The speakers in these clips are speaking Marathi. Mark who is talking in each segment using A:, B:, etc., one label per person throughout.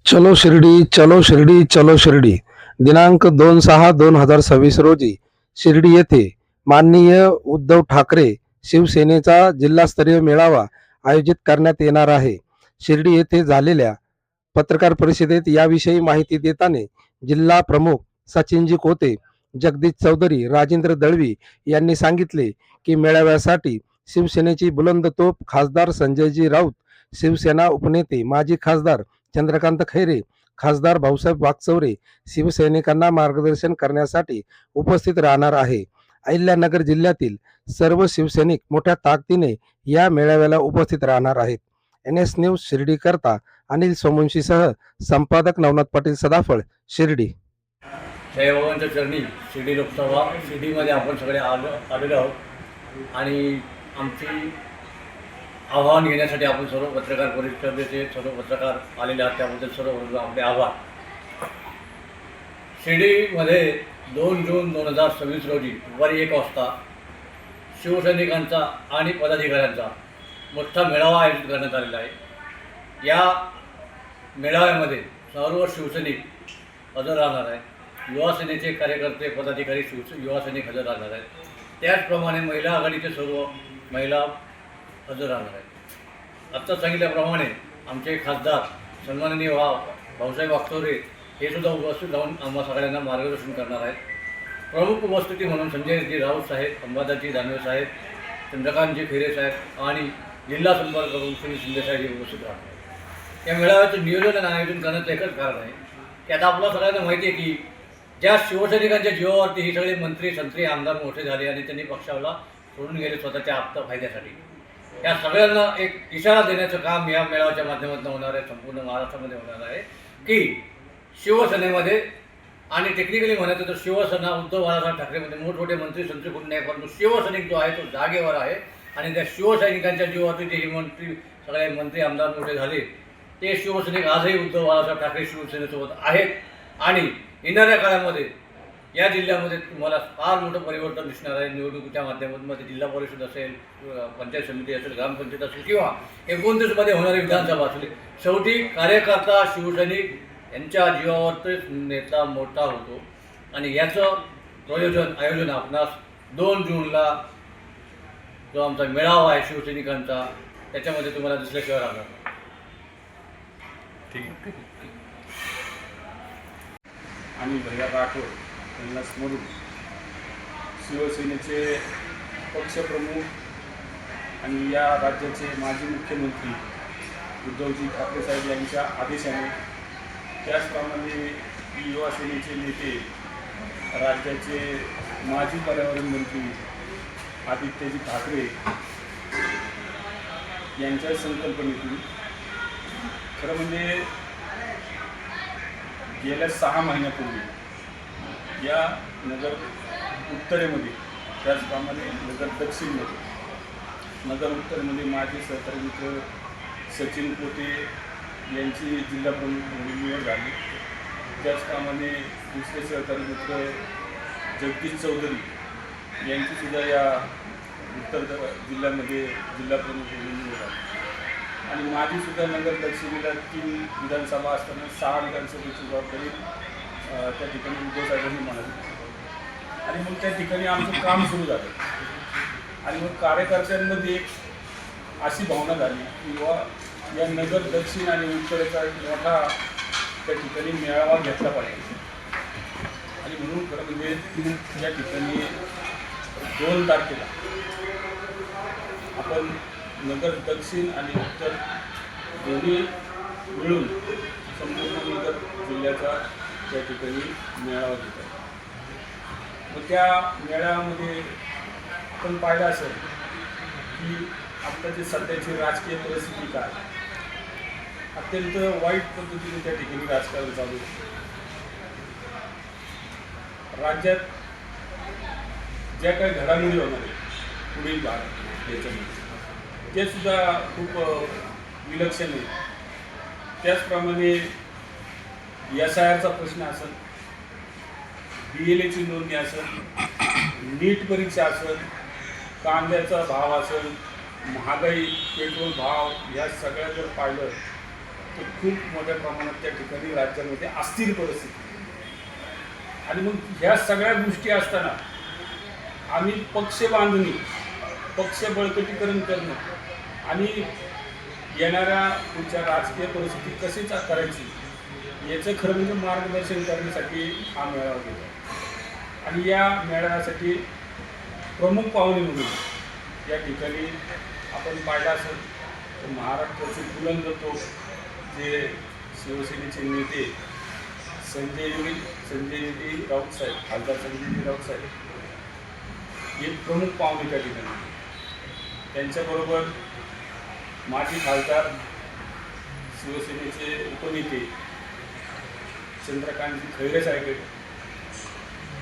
A: चलो शिर्डी चलो शिर्डी चलो शिर्डी दिनांक 2/6/2026 रोजी शिर्डी येथे माननीय उद्धव ठाकरे शिवसेनेचा जिल्हास्तरीय मेळावा आयोजित करण्यात येणार आहे. शिर्डी येथे झालेल्या पत्रकार परिषदेत याविषयी माहिती देताना जिल्हा प्रमुख सचिनजी कोते, जगदीश चौधरी, राजेंद्र दळवी यांनी सांगितले की मेळाव्यासाठी शिवसेनेची बुलंद तोफ खासदार संजयजी राऊत, शिवसेना उपनेते माजी खासदार चंद्रकांत खैरे, खासदार भाऊसाहेब वाकचौरे शिवसैनिकांना मार्गदर्शन करण्यासाठी उपस्थित राहणार आहे. अहिल्यानगर जिल्ह्यातील सर्व शिवसैनिक मोठ्या ताकदीने या मेळाव्याला उपस्थित राहणार आहेत. NS न्यूज शिर्डी करता अनिल सोमुंशीसह संपादक नवनाथ पाटील सदाफळ, शिर्डी.
B: जयभवांच्या चरणी शिर्डी लोकसभा शिर्डीमध्ये आपण सगळे आलेलो आहोत आणि आमची आव्हान घेण्यासाठी आपण सर्व पत्रकार परिषदेचे सर्व पत्रकार आलेले आहात, त्याबद्दल सर्व आपले आभार. शिर्डीमध्ये 2 जून 2026 रोजी दुपारी 1 वाजता शिवसैनिकांचा आणि पदाधिकाऱ्यांचा मोठा मेळावा आयोजित करण्यात आलेला आहे. या मेळाव्यामध्ये सर्व शिवसैनिक हजर राहणार आहेत. युवा सेनेचे कार्यकर्ते, पदाधिकारी, युवा सैनिक हजर राहणार आहेत. त्याचप्रमाणे महिला आघाडीचे सर्व महिला हजर राहणार आहेत. आत्ता सांगितल्याप्रमाणे आमचे खासदार सन्माननीय भाऊसाहेब वाकचौरे हे सुद्धा उपस्थित राहून आम्हा सगळ्यांना मार्गदर्शन करणार आहेत. प्रमुख उपस्थिती म्हणून संजयजी राऊत साहेब, अंबादासजी दानवे साहेब, चंद्रकांतजी खैरे साहेब आणि जिल्हा संपर्क करून श्री शिंदे साहेब हे उपस्थित राहणार आहेत. या मेळाव्याचं नियोजन आणि आयोजन करण्याचं एकच कारण आहे की आता आपल्या सगळ्यांना माहिती आहे की ज्या शिवसैनिकांच्या जीवावरती ही सगळे मंत्री, संत्री, आमदार मोठे झाले आणि त्यांनी पक्षाला सोडून गेले स्वतःच्या फायद्यासाठी, या सगळ्यांना एक इशारा देण्याचं काम या मेळाव्याच्या माध्यमातून होणार आहे. संपूर्ण महाराष्ट्रामध्ये होणार आहे की शिवसेनेमध्ये आणि टेक्निकली म्हणायचं तर शिवसेना उद्धव बाळासाहेब ठाकरेमध्ये मोठमोठे मंत्री, संत्री कोणी नाही, परंतु शिवसैनिक जो आहे तो जागेवर आहे आणि त्या शिवसैनिकांच्या जीवावरती जे मंत्री, सगळे मंत्री, आमदार मोठे झाले ते शिवसैनिक आजही उद्धव बाळासाहेब ठाकरे शिवसेनेसोबत आहेत. आणि येणाऱ्या काळामध्ये या जिल्ह्यामध्ये तुम्हाला फार मोठं परिवर्तन दिसणार आहे. निवडणुकीच्या माध्यमातून ते जिल्हा परिषद असेल, पंचायत समिती असेल, ग्रामपंचायत असेल किंवा 29मध्ये होणारी विधानसभा असेल, शेवटी कार्यकर्ता, शिवसैनिक यांच्या जीवावरच नेता मोठा होतो. आणि याचं आयोजन आपणास 2 जूनला जो आमचा मेळावा आहे शिवसैनिकांचा, त्याच्यामध्ये तुम्हाला दिसल्याशिवाय राहणार. ठीक आहे.
C: आणि भैया राठोड यांना स्मरून शिवसेनेचे पक्षप्रमुख आणि या राज्याचे माजी मुख्यमंत्री उद्धवजी ठाकरे साहेब यांच्या आदेशाने, त्याचप्रमाणे युवा सेनेचे नेते, राज्याचे माजी पर्यावरण मंत्री आदित्यजी ठाकरे यांच्या संकल्पनेतून खरं म्हणजे गेल्या 6 महिन्यापूर्वी या नगर उत्तरेमध्ये, त्याचप्रमाणे नगर दक्षिणमध्ये, नगर उत्तरमध्ये माझे सहकारी मित्र सचिन कोते यांची जिल्हा प्रमुख म्हणून निवड झाली. त्याचप्रमाणे दुसरे सहकारी मित्र जगदीश चौधरी यांचीसुद्धा या उत्तर जिल्ह्यामध्ये जिल्हा प्रमुख म्हणून निवड झाली. आणि माझीसुद्धा नगर दक्षिणेला 3 विधानसभा असताना 6 विधानसभेची जबाबदारी त्या ठिकाणी उद्धवसाहेबांनी म्हणाली. आणि मग त्या ठिकाणी आमचं काम सुरू झालं. आणि मग कार्यकर्त्यांमध्ये एक अशी भावना झाली की या नगर दक्षिण आणि उत्तरेचा एक मोठा त्या ठिकाणी मेळावा घेतला पाहिजे. आणि म्हणून खरं म्हणजे या ठिकाणी 2 तारखेला आपण नगर दक्षिण आणि उत्तर दोन्ही मिळून संपूर्ण नगर जिल्ह्याचा त्या ठिकाणी मेळावा घेतात. मग त्या मेळाव्यामध्ये आपण पाहिलं असेल की आत्ताची सध्याची राजकीय परिस्थिती काय, अत्यंत वाईट पद्धतीने त्या ठिकाणी राजकारण चालू आहे. राज्यात ज्या काही घडामोडी होणार आहे पुढील भागात याच्यामध्ये, ते सुद्धा खूप विलक्षण आहे. त्याचप्रमाणे SIRचा प्रश्न असेल, DLAची नोंदणी असेल, नीट परीक्षा असेल, कांद्याचा भाव असेल, महागाई, पेट्रोल भाव, या सगळ्या जर पाहिलं तर खूप मोठ्या प्रमाणात त्या ठिकाणी राज्यामध्ये अस्थिर परिस्थिती. आणि मग ह्या सगळ्या गोष्टी असताना आम्ही पक्ष बांधणी, पक्ष बळकटीकरण करणं आणि येणाऱ्या पुढच्या राजकीय परिस्थिती कशी करायची याचं खरं म्हणजे मार्गदर्शन करण्यासाठी हा मेळावा घेतला. आणि या मेळाव्यासाठी प्रमुख पाहुणे म्हणून या ठिकाणी आपण पाहिलं असेल तर महाराष्ट्राचे बुलंद तोफ जे शिवसेनेचे नेते संजयजी राऊत साहेब, खासदार संजयजी राऊत साहेब हे प्रमुख पाहुणे त्या ठिकाणी. त्यांच्याबरोबर माजी खासदार शिवसेनेचे उपनेते चंद्रकांतजी खैरे साहेब,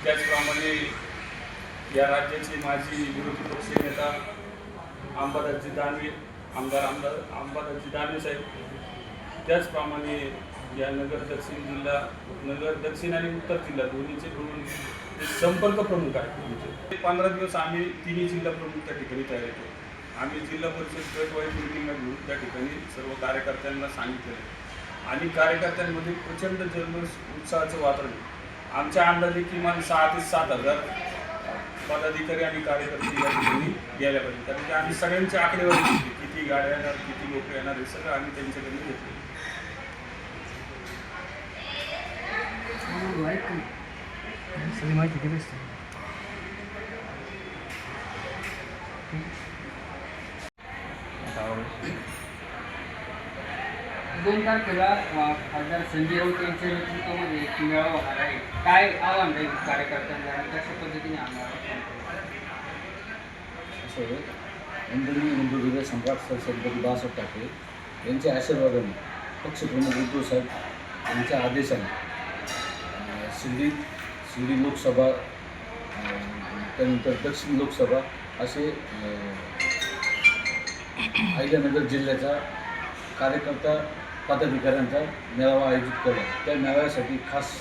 C: त्याचप्रमाणे या राज्याचे माजी विरोधी पक्षनेता अंबादासजी दानवे, आमदार अंबादासजी दानवे साहेब, त्याचप्रमाणे या नगर दक्षिण आणि उत्तर जिल्हा दोन्हीचे मिळून संपर्क प्रमुख आहेत. 15 दिवस आम्ही तिन्ही जिल्हा प्रमुख त्या ठिकाणी तयार होतो. आम्ही जिल्हा परिषद गटवाईज मिटिंगला घेऊन त्या ठिकाणी सर्व कार्यकर्त्यांना सांगितलं आणि कार्यकर्त्यांमध्ये प्रचंड उत्साहाचं वातावरण. आमच्या अंदाजे किमान 6 ते 7 हजार पदाधिकारी आणि कार्यकर्ते या ठिकाणी गेल्या पाहिजे, कारण की आम्ही सगळ्यांची आकडेवारी घेतली, किती गाड्या येणार, किती लोक येणार, हे सगळं आम्ही त्यांच्याकडे घेतलं.
D: सगळी माहिती दिली असते.
E: 2 तारखेला खासदार संजय राऊत यांच्या नेतृत्वामध्ये एक मेळावा होणार आहे. काय आव्हान राहील कार्यकर्त्यांना आणि कशा पद्धतीने आम्हाला
F: नंदिनी हिंदू हृदय सम्राट छत्रपती बाळासाहेब ठाकरे यांच्या आशीर्वादाने पक्षप्रमुख उद्धव साहेब यांच्या आदेशाने शिर्डी लोकसभा, त्यानंतर दक्षिण लोकसभा असे अहिल्यानगर जिल्ह्याचा कार्यकर्ता पदाधिकाऱ्यांचा मेळावा आयोजित केला. त्या मेळाव्यासाठी खास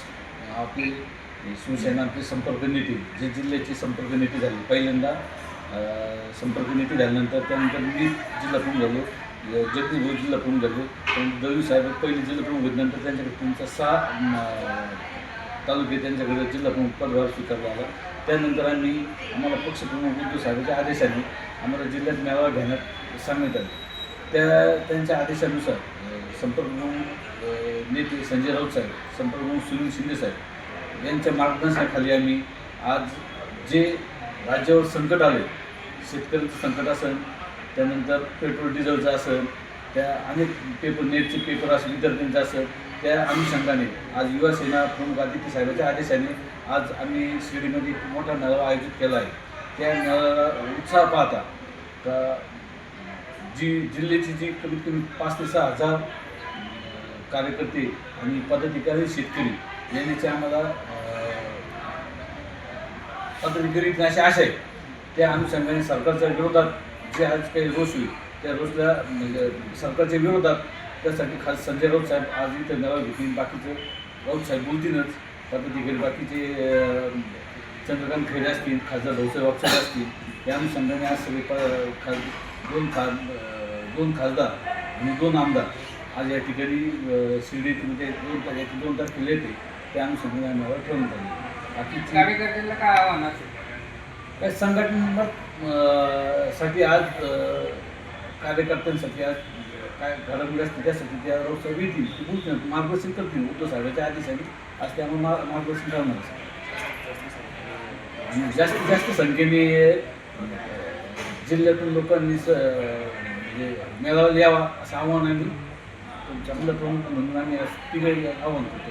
F: आपली शिवसेना आपली संपर्क नीती, जे जिल्ह्याची संपर्क नीती झाली, पहिल्यांदा संपर्क नीती झाल्यानंतर त्यानंतर मी जिल्हा प्रमुख झालो, जगदीश भाऊ जिल्हा प्रमुख झाले, त्यानंतर दळवी साहेब पहिले जिल्हा प्रमुख घेतल्यानंतर त्यांच्याकडे त्यांचा 6 तालुके त्यांच्याकडे जिल्हा प्रमुख पदभार स्वीकारला आला. त्यानंतर आम्हाला पक्षप्रमुख उद्धव साहेबांच्या आदेशाने आम्हाला जिल्ह्यात मेळावा घेण्यात सांगण्यात आले. त्यांच्या आदेशानुसार संपर्कप्रमुख नेते संजय राऊत साहेब, संपर्कप्रमुख सुनील शिंदे साहेब यांच्या मार्गदर्शनाखाली आम्ही आज जे राज्यावर संकट आले, शेतकऱ्यांचं संकट असेल, त्यानंतर पेट्रोल डिझेलचं असेल, त्या अनेक नेटचे पेपर असेल, विद्यार्थ्यांचं असेल, त्या अनुषंगाने आज युवा सेना प्रमुख आदित्य साहेबांच्या आदेशाने आज आम्ही शिर्डीमध्ये एक मोठा मेळावा आयोजित केला आहे. त्या मेळाव्याला उत्साह पाहता का जिल्ह्याची जी कमीत कमी 5 ते 6 हजार कार्यकर्ते आणि पदाधिकारी, शेतकरी यांची आम्हाला पदाधिकारी अशी आशा आहे. त्या अनुषंगाने सरकारच्या विरोधात जे आज काही रोष होईल त्या रोषला म्हणजे सरकारच्या विरोधात त्यासाठी खास संजय राऊत साहेब आज इथं मेळावा घेतील. बाकीचे राऊत साहेब बोलतीलच, पदाधिकारी बाकीचे चंद्रकांत खैरे असतील, खासदार भाऊसाहेब वापसाहेब असतील. या अनुषंगाने आज सगळे दोन खासदार आणि 2 आमदार आज या ठिकाणी शिर्डीमध्ये 2 तारखेला येते. त्या अनुषंगाने आम्हाला ठेवण्यात आले. बाकीची
E: कार्यकर्त्यांना काय आव्हान असेल?
F: काय संघटना साठी आज कार्यकर्त्यांसाठी आज काय घडामोडी असते त्यासाठी त्या रोज येतील, बोलतील, मार्गदर्शन करतील. उद्धव साहेबांच्या आदेशाने आज ते आम्हाला मार्गदर्शन करणार आणि जास्तीत जास्त संख्येने जिल्ह्यातून लोकांनी म्हणजे मेळावा यावा असं आव्हान आम्ही तुमच्या प्रमुख म्हणून आम्ही तिघे आव्हान करतो.